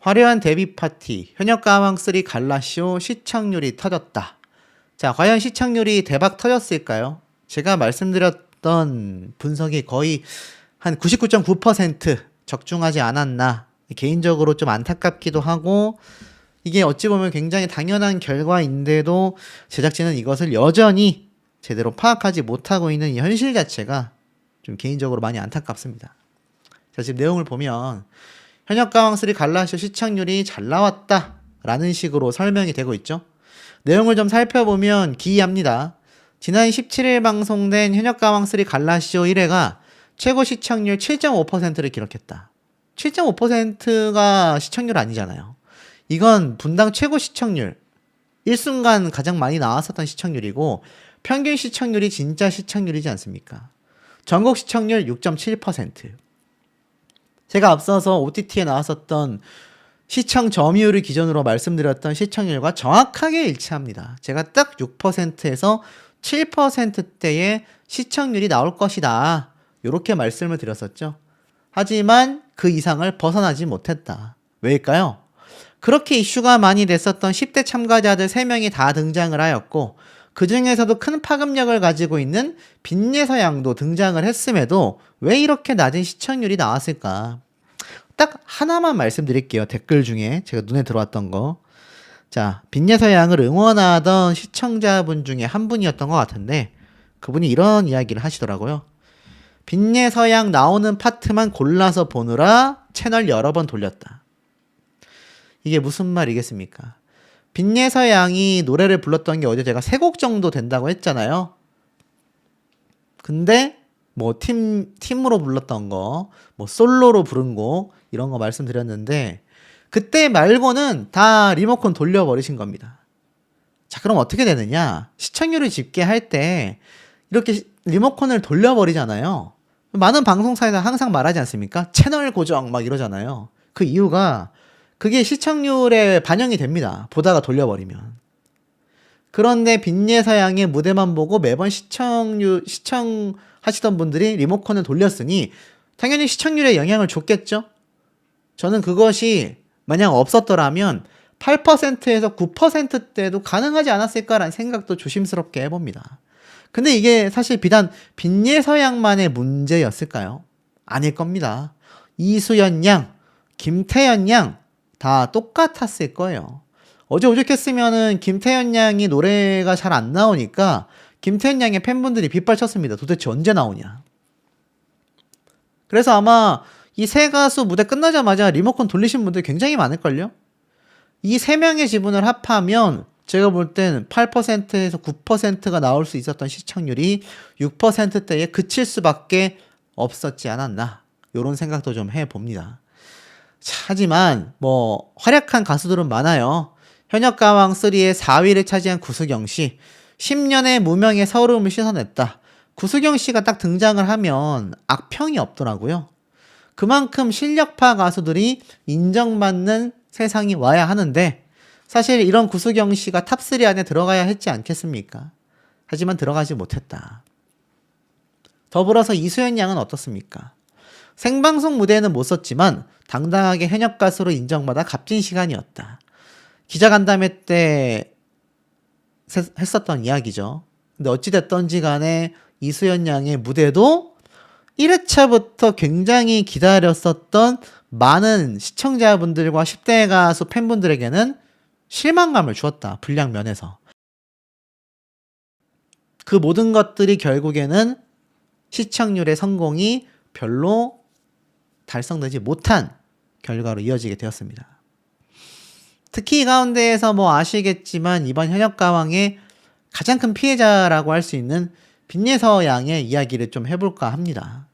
화려한 데뷔 파티, 현역가왕3 갈라쇼 시청률이 터졌다. 자, 과연 시청률이 대박 터졌을까요? 제가 말씀드렸던 분석이 거의 한 99.9% 적중하지 않았나. 개인적으로 좀 안타깝기도 하고, 이게 어찌 보면 굉장히 당연한 결과인데도 제작진은 이것을 여전히 제대로 파악하지 못하고 있는 이 현실 자체가 좀 개인적으로 많이 안타깝습니다. 자, 지금 내용을 보면 현역가왕3 갈라쇼 시청률이 잘 나왔다 라는 식으로 설명이 되고 있죠. 내용을 좀 살펴보면 기이합니다. 지난 17일 방송된 현역가왕3 갈라쇼 1회가 최고 시청률 7.5%를 기록했다. 7.5%가 시청률 아니잖아요. 이건 분당 최고 시청률, 일순간 가장 많이 나왔었던 시청률이고 평균 시청률이 진짜 시청률이지 않습니까? 전국 시청률 6.7%. 제가 앞서서 OTT에 나왔었던 시청 점유율을 기준으로 말씀드렸던 시청률과 정확하게 일치합니다. 제가 딱 6%에서 7%대의 시청률이 나올 것이다. 이렇게 말씀을 드렸었죠. 하지만 그 이상을 벗어나지 못했다. 왜일까요? 그렇게 이슈가 많이 됐었던 10대 참가자들 3명이 다 등장을 하였고 그 중에서도 큰 파급력을 가지고 있는 빈예서 양도 등장을 했음에도 왜 이렇게 낮은 시청률이 나왔을까? 딱 하나만 말씀드릴게요. 댓글 중에 제가 눈에 들어왔던 거. 자, 빈예서 양을 응원하던 시청자분 중에 한 분이었던 것 같은데 그분이 이런 이야기를 하시더라고요. 빈예서 양 나오는 파트만 골라서 보느라 채널 여러 번 돌렸다. 이게 무슨 말이겠습니까? 빈예서 양이 노래를 불렀던 게 어제 제가 3곡 정도 된다고 했잖아요. 근데 뭐 팀으로 불렀던 거, 뭐 솔로로 부른 곡 이런 거 말씀드렸는데 그때 말고는 다 리모컨 돌려버리신 겁니다. 자, 그럼 어떻게 되느냐? 시청률을 집계할 때 이렇게 리모컨을 돌려버리잖아요. 많은 방송사에서 항상 말하지 않습니까? 채널 고정 막 이러잖아요. 그 이유가 그게 시청률에 반영이 됩니다. 보다가 돌려버리면. 그런데 빈예서 양의 무대만 보고 매번 시청하시던 분들이 리모컨을 돌렸으니 당연히 시청률에 영향을 줬겠죠? 저는 그것이 만약 없었더라면 8%에서 9%대도 가능하지 않았을까라는 생각도 조심스럽게 해봅니다. 근데 이게 사실 비단 빈예서 양만의 문제였을까요? 아닐 겁니다. 이수연 양, 김태연 양 다 똑같았을 거예요. 어제 오죽했으면은 김태연 양이 노래가 잘 안 나오니까 김태연 양의 팬분들이 빗발쳤습니다. 도대체 언제 나오냐. 그래서 아마 이 세 가수 무대 끝나자마자 리모컨 돌리신 분들 굉장히 많을걸요? 이 3명의 지분을 합하면 제가 볼 때는 8%에서 9%가 나올 수 있었던 시청률이 6%대에 그칠 수밖에 없었지 않았나. 이런 생각도 좀 해봅니다. 하지만 뭐 활약한 가수들은 많아요. 현역가왕3의 4위를 차지한 구수경 씨, 10년의 무명의 서러움을 씻어냈다. 구수경 씨가 딱 등장을 하면 악평이 없더라고요. 그만큼 실력파 가수들이 인정받는 세상이 와야 하는데 사실 이런 구수경 씨가 탑3 안에 들어가야 했지 않겠습니까? 하지만 들어가지 못했다. 더불어서 이수연 양은 어떻습니까? 생방송 무대에는 못 썼지만 당당하게 현역 가수로 인정받아 값진 시간이었다. 기자간담회 때 했었던 이야기죠. 근데 어찌됐던지 간에 이수연 양의 무대도 1회차부터 굉장히 기다렸었던 많은 시청자분들과 10대 가수 팬분들에게는 실망감을 주었다. 분량 면에서. 그 모든 것들이 결국에는 시청률의 성공이 별로 달성되지 못한 결과로 이어지게 되었습니다. 특히 이 가운데에서 뭐 아시겠지만 이번 현역가왕의 가장 큰 피해자라고 할 수 있는 빈예서 양의 이야기를 좀 해볼까 합니다.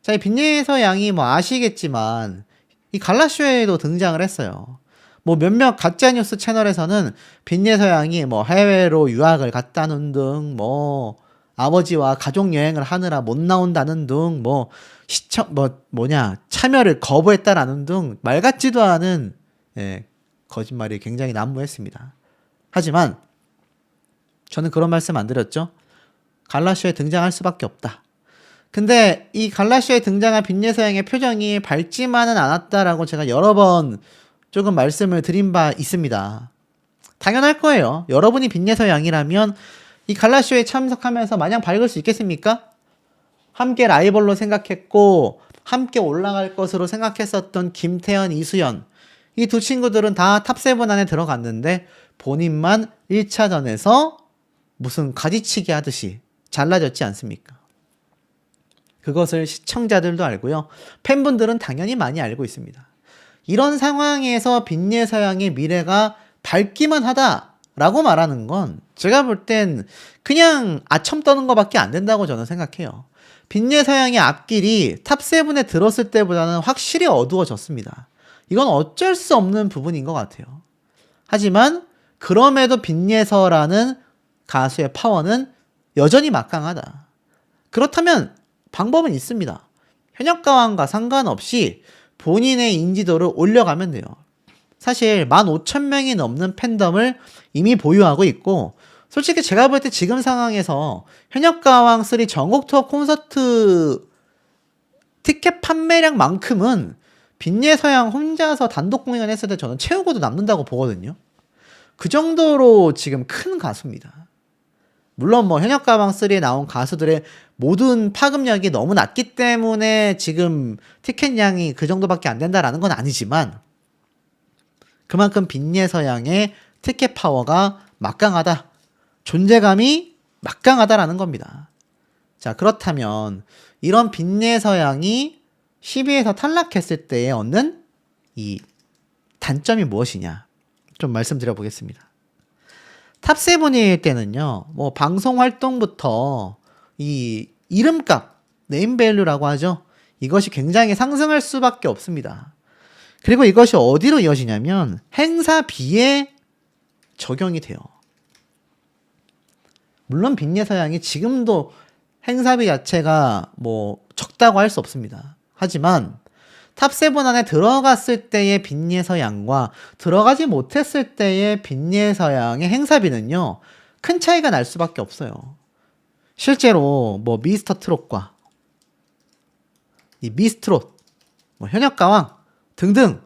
자, 이 빈예서 양이 뭐 아시겠지만 이 갈라쇼에도 등장을 했어요. 뭐 몇몇 가짜뉴스 채널에서는 빈예서 양이 뭐 해외로 유학을 갔다는 등 뭐 아버지와 가족 여행을 하느라 못 나온다는 등 뭐 참여를 거부했다라는 등 말 같지도 않은 거짓말이 굉장히 난무했습니다. 하지만 저는 그런 말씀 안 드렸죠. 갈라쇼에 등장할 수밖에 없다. 근데 이 갈라쇼에 등장한 빈예서 양의 표정이 밝지만은 않았다라고 제가 여러 번 조금 말씀을 드린 바 있습니다. 당연할 거예요. 여러분이 빈예서 양이라면 이 갈라쇼에 참석하면서 마냥 밝을 수 있겠습니까? 함께 라이벌로 생각했고 함께 올라갈 것으로 생각했었던 김태현, 이수연, 이 두 친구들은 다 탑7 안에 들어갔는데 본인만 1차전에서 무슨 가지치기 하듯이 잘라졌지 않습니까? 그것을 시청자들도 알고요. 팬분들은 당연히 많이 알고 있습니다. 이런 상황에서 빈예서양의 미래가 밝기만 하다라고 말하는 건 제가 볼 땐 그냥 아첨 떠는 것밖에 안 된다고 저는 생각해요. 빈예서양의 앞길이 탑7에 들었을 때보다는 확실히 어두워졌습니다. 이건 어쩔 수 없는 부분인 것 같아요. 하지만 그럼에도 빈예서라는 가수의 파워는 여전히 막강하다. 그렇다면 방법은 있습니다. 현역가왕과 상관없이 본인의 인지도를 올려가면 돼요. 사실 15,000명이 넘는 팬덤을 이미 보유하고 있고 솔직히 제가 볼 때 지금 상황에서 현역가왕 3 전국 투어 콘서트 티켓 판매량만큼은 빈예서양 혼자서 단독 공연했을 때 저는 채우고도 남는다고 보거든요. 그 정도로 지금 큰 가수입니다. 물론 뭐 현역가왕 3에 나온 가수들의 모든 파급력이 너무 낮기 때문에 지금 티켓 양이 그 정도밖에 안 된다라는 건 아니지만 그만큼 빈예서양의 티켓 파워가 막강하다. 존재감이 막강하다라는 겁니다. 자, 그렇다면 이런 빈예서양이 10위에서 탈락했을 때에 얻는 이 단점이 무엇이냐? 좀 말씀드려 보겠습니다. 탑7일 때는요, 뭐 방송 활동부터 이 이름값, 네임밸류라고 하죠. 이것이 굉장히 상승할 수밖에 없습니다. 그리고 이것이 어디로 이어지냐면 행사비에 적용이 돼요. 물론 빈예서양이 지금도 행사비 자체가 뭐 적다고 할 수 없습니다. 하지만 탑7 안에 들어갔을 때의 빈예서양과 들어가지 못했을 때의 빈예서양의 행사비는요, 큰 차이가 날 수밖에 없어요. 실제로 뭐 미스터 트롯과 이 미스트롯, 뭐 현역가왕 등등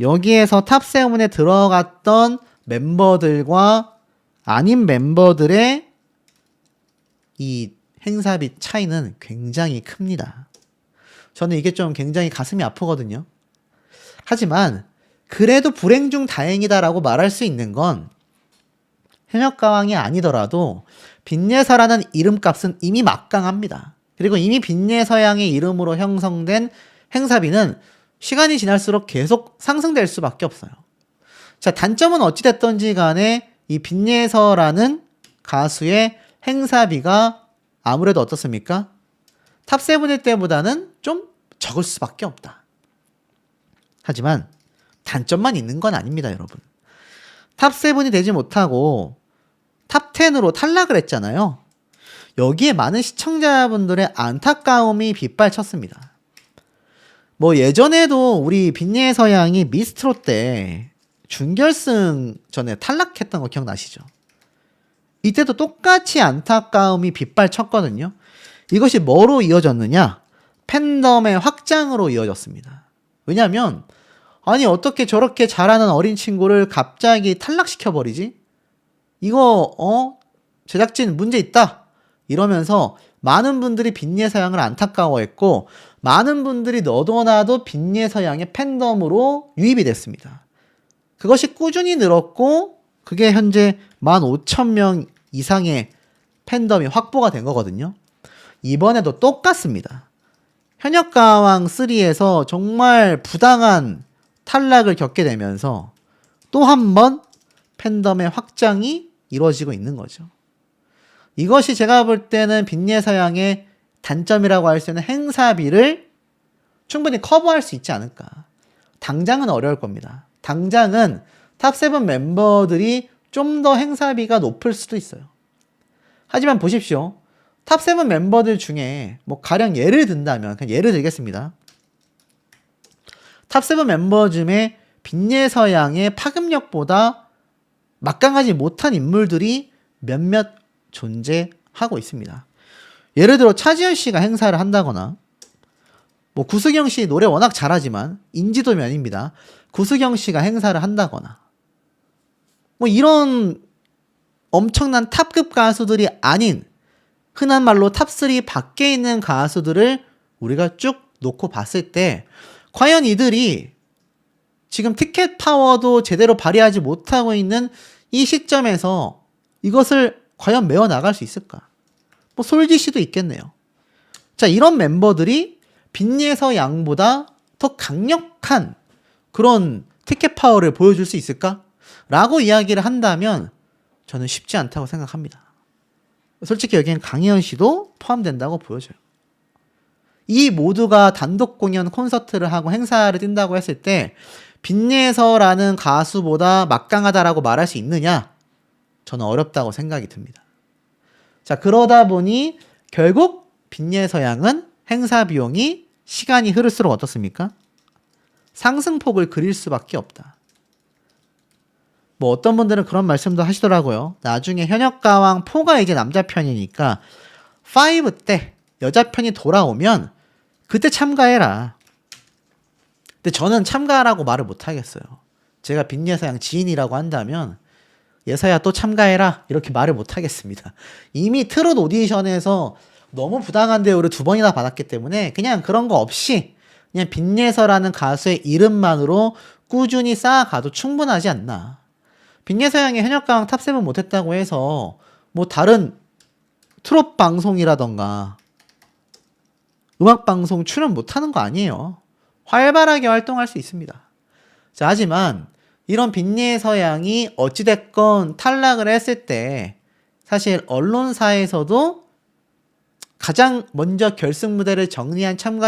여기에서 탑7에 들어갔던 멤버들과 아닌 멤버들의 이 행사비 차이는 굉장히 큽니다. 저는 이게 좀 굉장히 가슴이 아프거든요. 하지만 그래도 불행 중 다행이다라고 말할 수 있는 건 현역가왕이 아니더라도 빈예서라는 이름값은 이미 막강합니다. 그리고 이미 빈예서양의 이름으로 형성된 행사비는 시간이 지날수록 계속 상승될 수밖에 없어요. 자, 단점은 어찌됐던지 간에 이 빈예서라는 가수의 행사비가 아무래도 어떻습니까? 탑7일 때보다는 좀 적을 수밖에 없다. 하지만 단점만 있는 건 아닙니다, 여러분. 탑7이 되지 못하고 탑10으로 탈락을 했잖아요. 여기에 많은 시청자분들의 안타까움이 빗발쳤습니다. 뭐 예전에도 우리 빈예서양이 미스트롯 때 준결승 전에 탈락했던 거 기억나시죠? 이때도 똑같이 안타까움이 빗발쳤거든요. 이것이 뭐로 이어졌느냐? 팬덤의 확장으로 이어졌습니다. 왜냐하면 아니 어떻게 저렇게 잘하는 어린 친구를 갑자기 탈락시켜버리지? 이거 제작진 문제 있다 이러면서 많은 분들이 빈예서양을 안타까워했고 많은 분들이 너도나도 빈예서양의 팬덤으로 유입이 됐습니다. 그것이 꾸준히 늘었고 그게 현재 15,000명 이상의 팬덤이 확보가 된 거거든요. 이번에도 똑같습니다. 현역가왕 3에서 정말 부당한 탈락을 겪게 되면서 또 한 번 팬덤의 확장이 이루어지고 있는 거죠. 이것이 제가 볼 때는 빈예서양의 단점이라고 할 수 있는 행사비를 충분히 커버할 수 있지 않을까. 당장은 어려울 겁니다. 당장은 탑7 멤버들이 좀 더 행사비가 높을 수도 있어요. 하지만 보십시오. 탑7 멤버들 중에 뭐 가령 예를 든다면 그냥 예를 들겠습니다. 탑7 멤버 중에 빈예서양의 파급력보다 막강하지 못한 인물들이 몇몇 존재하고 있습니다. 예를 들어 차지현 씨가 행사를 한다거나 뭐 구수경 씨 노래 워낙 잘하지만 인지도 면입니다. 구수경 씨가 행사를 한다거나 뭐 이런 엄청난 탑급 가수들이 아닌 흔한 말로 탑3 밖에 있는 가수들을 우리가 쭉 놓고 봤을 때 과연 이들이 지금 티켓 파워도 제대로 발휘하지 못하고 있는 이 시점에서 이것을 과연 메워 나갈 수 있을까? 뭐 솔지 씨도 있겠네요. 자, 이런 멤버들이 빈예서 양보다 더 강력한 그런 티켓 파워를 보여줄 수 있을까? 라고 이야기를 한다면 저는 쉽지 않다고 생각합니다. 솔직히 여기엔 강혜연 씨도 포함된다고 보여져요. 이 모두가 단독 공연 콘서트를 하고 행사를 뛴다고 했을 때 빈예서라는 가수보다 막강하다라고 말할 수 있느냐? 저는 어렵다고 생각이 듭니다. 자, 그러다 보니 결국 빈예서 양은 행사 비용이 시간이 흐를수록 어떻습니까? 상승폭을 그릴 수밖에 없다. 뭐 어떤 분들은 그런 말씀도 하시더라고요. 나중에 현역가왕 4가 이제 남자 편이니까 5 때 여자 편이 돌아오면 그때 참가해라. 근데 저는 참가하라고 말을 못 하겠어요. 제가 빈예서 양 지인이라고 한다면 예서야 또 참가해라 이렇게 말을 못 하겠습니다. 이미 트롯 오디션에서 너무 부당한 대우를 2번이나 받았기 때문에 그냥 그런 거 없이 그냥 빈예서라는 가수의 이름만으로 꾸준히 쌓아가도 충분하지 않나. 빈예서 양이 현역가왕 탑7 못했다고 해서 뭐 다른 트롯 방송이라던가 음악방송 출연 못하는 거 아니에요. 활발하게 활동할 수 있습니다. 자, 하지만 이런 빈예서 양이 어찌됐건 탈락을 했을 때 사실 언론사에서도 가장 먼저 결승 무대를 정리한 참가